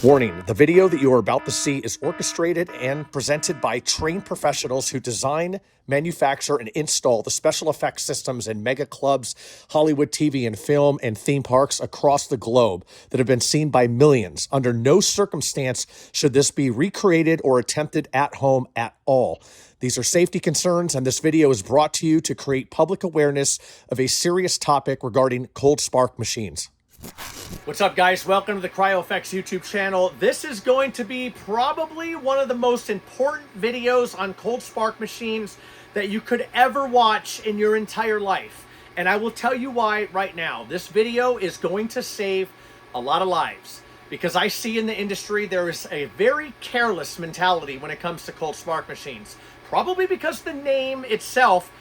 Warning, the video that you are about to see is orchestrated and presented by trained professionals who design, manufacture, and install the special effects systems in mega clubs, Hollywood TV and film, and theme parks across the globe that have been seen by millions. Under no circumstance should this be recreated or attempted at home at all. These are safety concerns, and this video is brought to you to create public awareness of a serious topic regarding cold spark machines. What's up, guys? Welcome to the CryoFX YouTube channel. This is going to be probably one of the most important videos on cold spark machines that you could ever watch in your entire life. And I will tell you why right now. This video is going to save a lot of lives, because I see in the industry there is a very careless mentality when it comes to cold spark machines. Probably because the name itself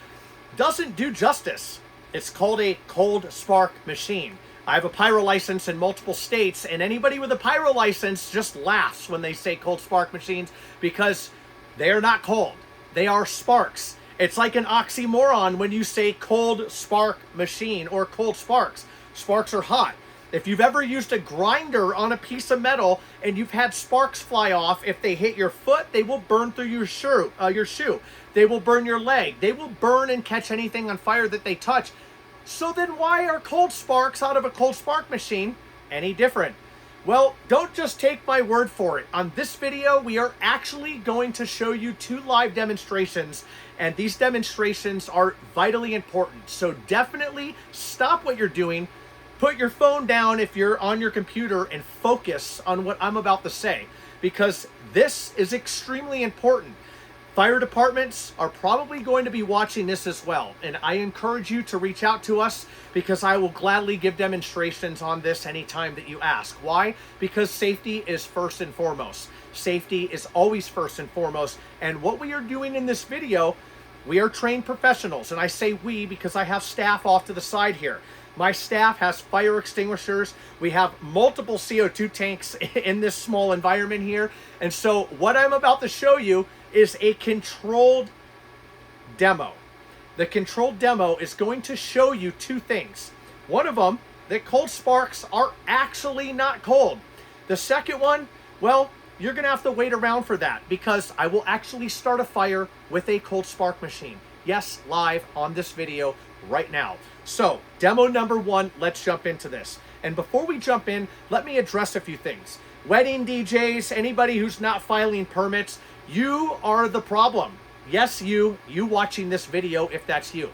doesn't do justice. It's called a cold spark machine. I have a pyro license in multiple states, and anybody with a pyro license just laughs when they say cold spark machines because they are not cold. They are sparks. It's like an oxymoron when you say cold spark machine or cold sparks. Sparks are hot. If you've ever used a grinder on a piece of metal and you've had sparks fly off, if they hit your foot, they will burn through your shoe. They will burn your leg. They will burn and catch anything on fire that they touch. So then why are cold sparks out of a cold spark machine any different? Well, don't just take my word for it. On this video, we are actually going to show you 2 live demonstrations, and these demonstrations are vitally important. So definitely stop what you're doing, put your phone down if you're on your computer, and focus on what I'm about to say, because this is extremely important. Fire departments are probably going to be watching this as well, and I encourage you to reach out to us because I will gladly give demonstrations on this anytime that you ask. Why? Because safety is first and foremost. Safety is always first and foremost, and what we are doing in this video, we are trained professionals, and I say we because I have staff off to the side here. My staff has fire extinguishers. We have multiple CO2 tanks in this small environment here, and so what I'm about to show you is a controlled demo. The controlled demo is going to show you 2 things. One of them, that cold sparks are actually not cold. The second one, well, you're gonna have to wait around for that because I will actually start a fire with a cold spark machine. Yes, live on this video right now. So, demo number 1, let's jump into this. And before we jump in, let me address a few things. Wedding DJs, anybody who's not filing permits, you are the problem. Yes, you watching this video, if that's you.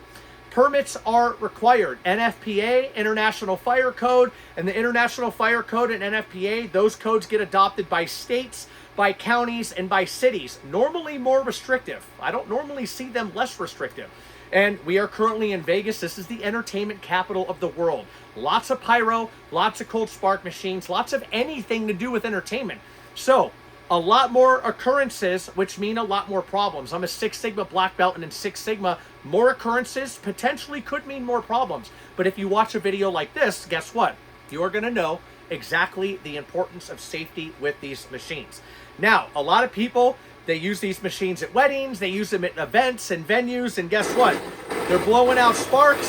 Permits are required. NFPA, International Fire Code, and the International Fire Code and NFPA, those codes get adopted by states, by counties, and by cities. Normally more restrictive. I don't normally see them less restrictive. And we are currently in Vegas. This is the entertainment capital of the world. Lots of pyro, lots of cold spark machines, lots of anything to do with entertainment. So, a lot more occurrences, which mean a lot more problems. I'm a 6 Sigma black belt, and in 6 Sigma, more occurrences potentially could mean more problems. But if you watch a video like this, guess what? You're going to know exactly the importance of safety with these machines. Now, a lot of people, they use these machines at weddings, they use them at events and venues, and guess what? They're blowing out sparks.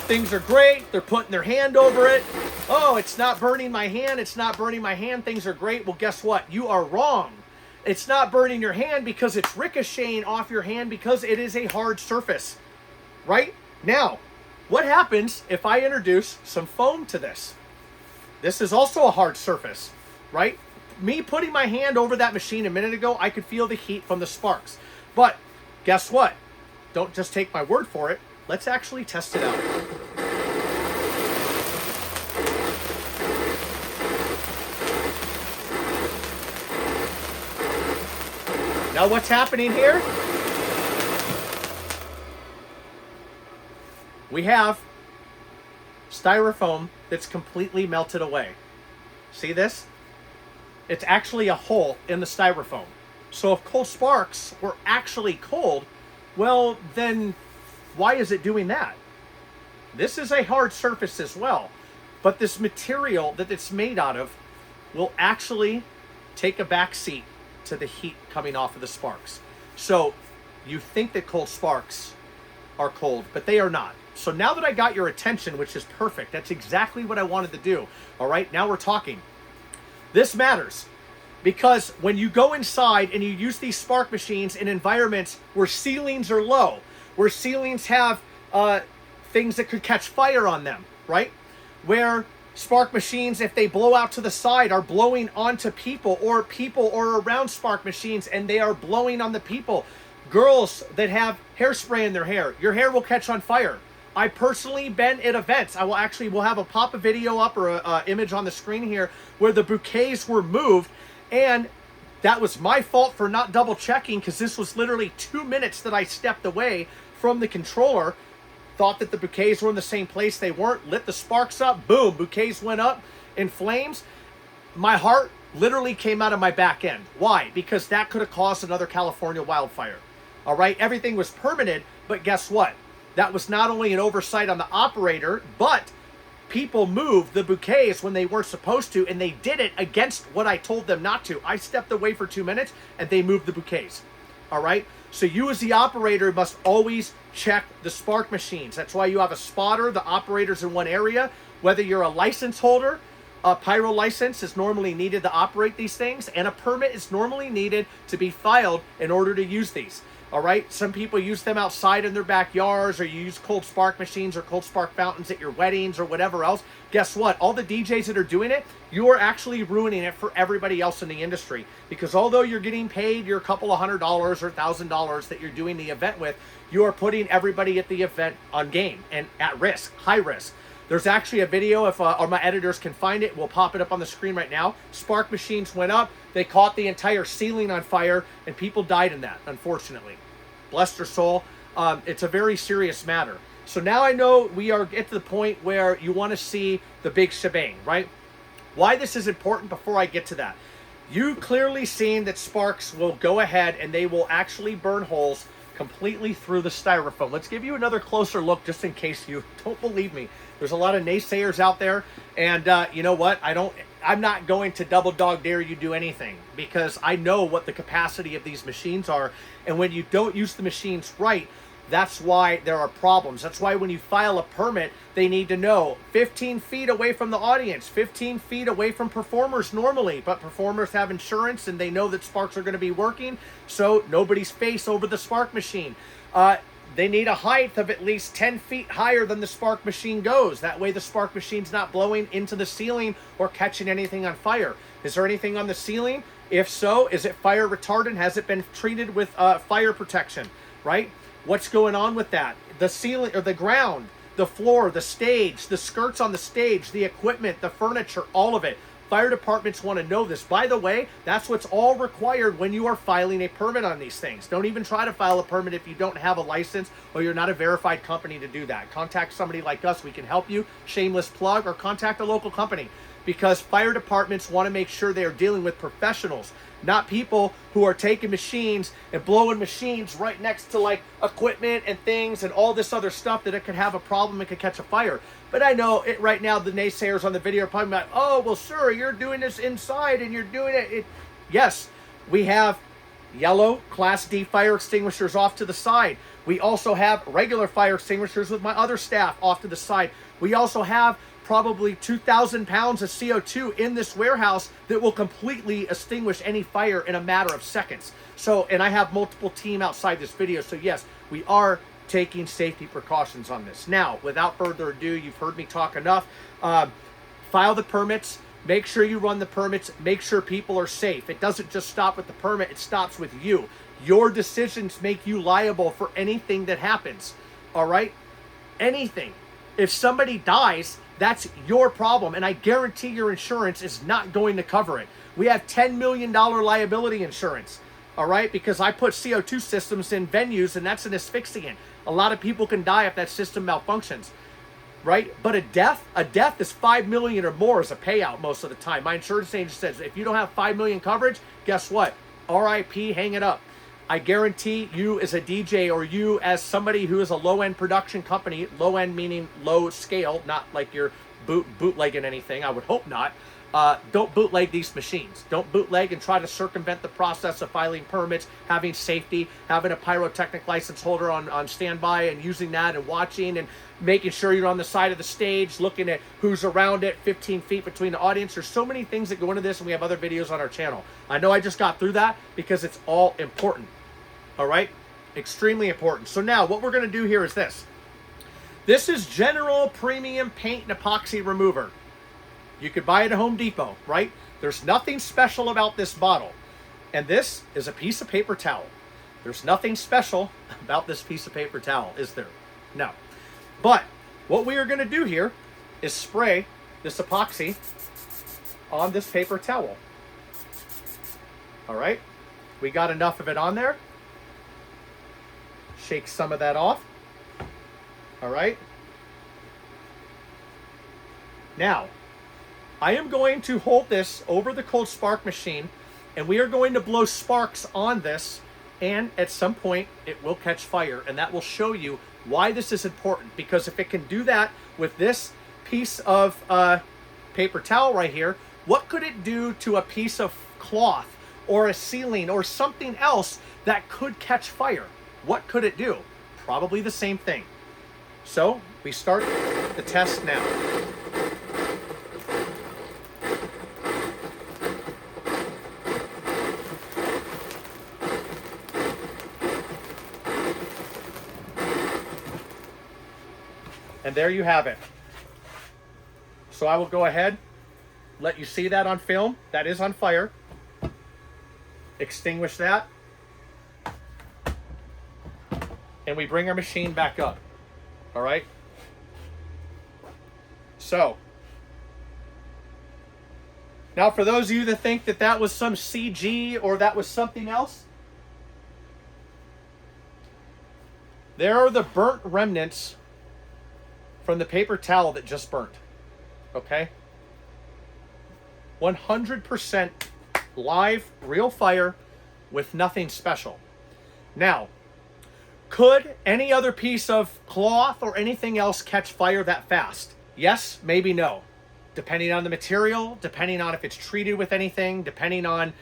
Things are great. They're putting their hand over it. Oh, it's not burning my hand. It's not burning my hand. Things are great. Well, guess what? You are wrong. It's not burning your hand because it's ricocheting off your hand because it is a hard surface, right? Now, what happens if I introduce some foam to this? This is also a hard surface, right? Me putting my hand over that machine a minute ago, I could feel the heat from the sparks. But guess what? Don't just take my word for it. Let's actually test it out. Now what's happening here? We have styrofoam that's completely melted away. See this? It's actually a hole in the styrofoam. So if cold sparks were actually cold, well, then why is it doing that? This is a hard surface as well, but this material that it's made out of will actually take a back seat to the heat coming off of the sparks. So you think that cold sparks are cold, but they are not. So now that I got your attention, which is perfect, that's exactly what I wanted to do. All right, now we're talking. This matters Because when you go inside and you use these spark machines in environments where ceilings are low, where ceilings have things that could catch fire on them, right? Where spark machines, if they blow out to the side, are blowing onto people or around spark machines, and they are blowing on the people. Girls that have hairspray in their hair, your hair will catch on fire. I personally been at events. We'll have a pop-up video up or a image on the screen here where the bouquets were moved, and that was my fault for not double checking, because this was literally 2 minutes that I stepped away from the controller, thought that the bouquets were in the same place. They weren't. Lit the sparks up, boom, bouquets went up in flames. My heart literally came out of my back end. Why? Because that could have caused another California wildfire. All right, everything was permitted, but guess what? That was not only an oversight on the operator, but people moved the bouquets when they weren't supposed to, and they did it against what I told them not to. I stepped away for 2 minutes, and they moved the bouquets. All right? So you as the operator must always check the spark machines. That's why you have a spotter. The operator's in one area. Whether you're a license holder, a pyro license is normally needed to operate these things, and a permit is normally needed to be filed in order to use these. All right, some people use them outside in their backyards, or you use cold spark machines or cold spark fountains at your weddings or whatever else. Guess what? All the DJs that are doing it, you are actually ruining it for everybody else in the industry. Because although you're getting paid your couple of $100 or $1,000 that you're doing the event with, you are putting everybody at the event on game and at risk, high risk. There's actually a video, if or my editors can find it, we'll pop it up on the screen right now. Spark machines went up, they caught the entire ceiling on fire, and people died in that, unfortunately. Bless their soul. It's a very serious matter. So now I know we are at the point where you want to see the big shebang, right? Why this is important before I get to that. You clearly seen that sparks will go ahead and they will actually burn holes completely through the styrofoam. Let's give you another closer look just in case you don't believe me. There's a lot of naysayers out there, and you know what? I'm not going to double dog dare you do anything, because I know what the capacity of these machines are, and when you don't use the machines right, that's why there are problems. That's why when you file a permit, they need to know 15 feet away from the audience, 15 feet away from performers normally, but performers have insurance and they know that sparks are going to be working, so nobody's face over the spark machine. They need a height of at least 10 feet higher than the spark machine goes. That way the spark machine's not blowing into the ceiling or catching anything on fire. Is there anything on the ceiling? If so, is it fire retardant? Has it been treated with fire protection, right? What's going on with that? The ceiling or the ground, the floor, the stage, the skirts on the stage, the equipment, the furniture, all of it. Fire departments want to know this. By the way, that's what's all required when you are filing a permit on these things. Don't even try to file a permit if you don't have a license or you're not a verified company to do that. Contact somebody like us. We can help you. Shameless plug. Or contact a local company, because fire departments want to make sure they are dealing with professionals, not people who are taking machines and blowing machines right next to like equipment and things and all this other stuff that it could have a problem and could catch a fire. But I know it right now, the naysayers on the video are talking about, oh, well, sir, you're doing this inside and you're doing it. Yes, we have yellow Class D fire extinguishers off to the side. We also have regular fire extinguishers with my other staff off to the side. We also have probably 2,000 pounds of CO2 in this warehouse that will completely extinguish any fire in a matter of seconds. So, and I have multiple team outside this video. So yes, we are taking safety precautions on this. Now, without further ado, you've heard me talk enough. File the permits. Make sure you run the permits. Make sure people are safe. It doesn't just stop with the permit. It stops with you. Your decisions make you liable for anything that happens. All right? Anything. If somebody dies, that's your problem, and I guarantee your insurance is not going to cover it. We have $10 million liability insurance, all right? Because I put CO2 systems in venues, and that's an asphyxiant. A lot of people can die if that system malfunctions, right? But a death is $5 million or more as a payout most of the time. My insurance agent says, if you don't have $5 million coverage, guess what? RIP, hang it up. I guarantee you as a DJ, or you as somebody who is a low-end production company, low-end meaning low scale, not like you're bootlegging anything, I would hope not. don't bootleg these machines. Don't bootleg and try to circumvent the process of filing permits, having safety, having a pyrotechnic license holder on standby and using that and watching and making sure you're on the side of the stage, looking at who's around it, 15 feet between the audience. There's so many things that go into this, and we have other videos on our channel. I know I just got through that because it's all important. All right? Extremely important. So now what we're going to do here is this. This is General Premium Paint and Epoxy Remover. You could buy it at Home Depot, right? There's nothing special about this bottle. And this is a piece of paper towel. There's nothing special about this piece of paper towel, is there? No. But what we are going to do here is spray this epoxy on this paper towel. All right? We got enough of it on there. Shake some of that off. All right? Now, I am going to hold this over the cold spark machine, and we are going to blow sparks on this, and at some point it will catch fire, and that will show you why this is important. Because if it can do that with this piece of paper towel right here, what could it do to a piece of cloth or a ceiling or something else that could catch fire? What could it do? Probably the same thing. So we start the test now. And there you have it. So I will go ahead, let you see that on film. That is on fire. Extinguish that. And we bring our machine back up. All right? So, now for those of you that think that that was some CG or that was something else, there are the burnt remnants from the paper towel that just burnt. Okay? 100% live, real fire with nothing special. Now, could any other piece of cloth or anything else catch fire that fast? Yes, maybe no. Depending on the material, depending on if it's treated with anything, depending on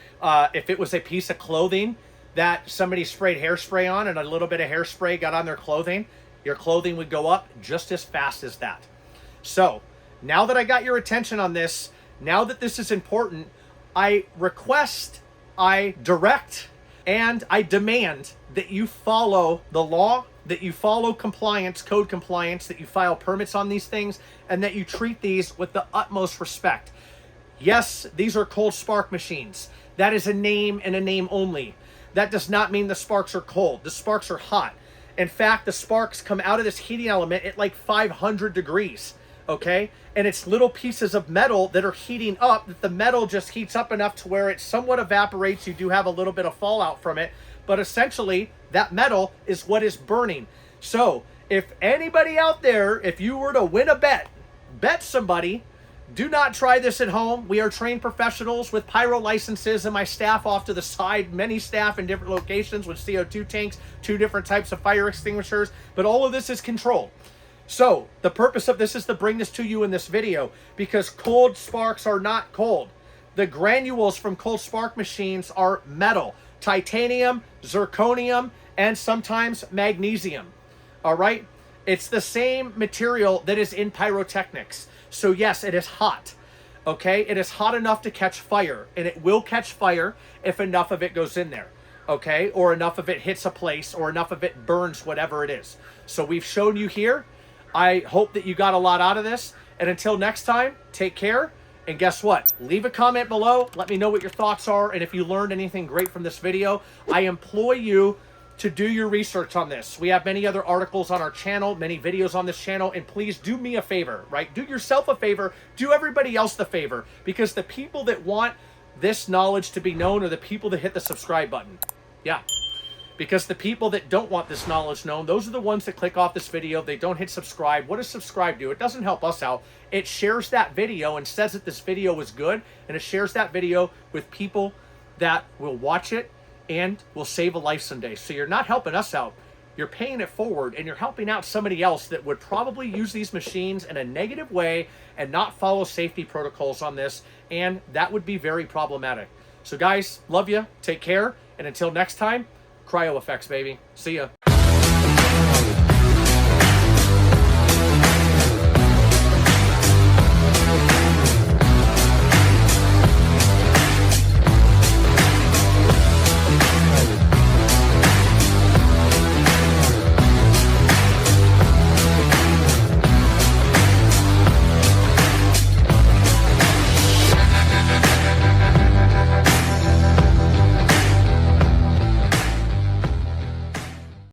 if it was a piece of clothing that somebody sprayed hairspray on and a little bit of hairspray got on their clothing, your clothing would go up just as fast as that. So, now that I got your attention on this, now that this is important, I request, I direct, and I demand that you follow the law, that you follow compliance, code compliance, that you file permits on these things, and that you treat these with the utmost respect. Yes, these are cold spark machines. That is a name and a name only. That does not mean the sparks are cold. The sparks are hot. In fact, the sparks come out of this heating element at like 500 degrees, okay? And it's little pieces of metal that are heating up, that the metal just heats up enough to where it somewhat evaporates. You do have a little bit of fallout from it, but essentially that metal is what is burning. So if anybody out there, if you were to win a bet somebody, do not try this at home. We are trained professionals with pyro licenses, and my staff off to the side, many staff in different locations with CO2 tanks, 2 different types of fire extinguishers, but all of this is controlled. So the purpose of this is to bring this to you in this video, because cold sparks are not cold. The granules from cold spark machines are metal, titanium, zirconium, and sometimes magnesium. All right? It's the same material that is in pyrotechnics. So yes, it is hot, okay? It is hot enough to catch fire, and it will catch fire if enough of it goes in there, okay? Or enough of it hits a place, or enough of it burns whatever it is. So we've shown you here. I hope that you got a lot out of this. And until next time, take care. And guess what? Leave a comment below. Let me know what your thoughts are. And if you learned anything great from this video, I implore you to do your research on this. We have many other articles on our channel, many videos on this channel, and please do me a favor, right? Do yourself a favor, do everybody else the favor, because the people that want this knowledge to be known are the people that hit the subscribe button. Yeah, because the people that don't want this knowledge known, those are the ones that click off this video. They don't hit subscribe. What does subscribe do? It doesn't help us out. It shares that video and says that this video was good, and it shares that video with people that will watch it and will save a life someday. So you're not helping us out. you're paying it forward and you're helping out somebody else that would probably use these machines in a negative way and not follow safety protocols on this, and that would be very problematic. So guys, love you, take care, and until next time, CryoFX, baby. See ya.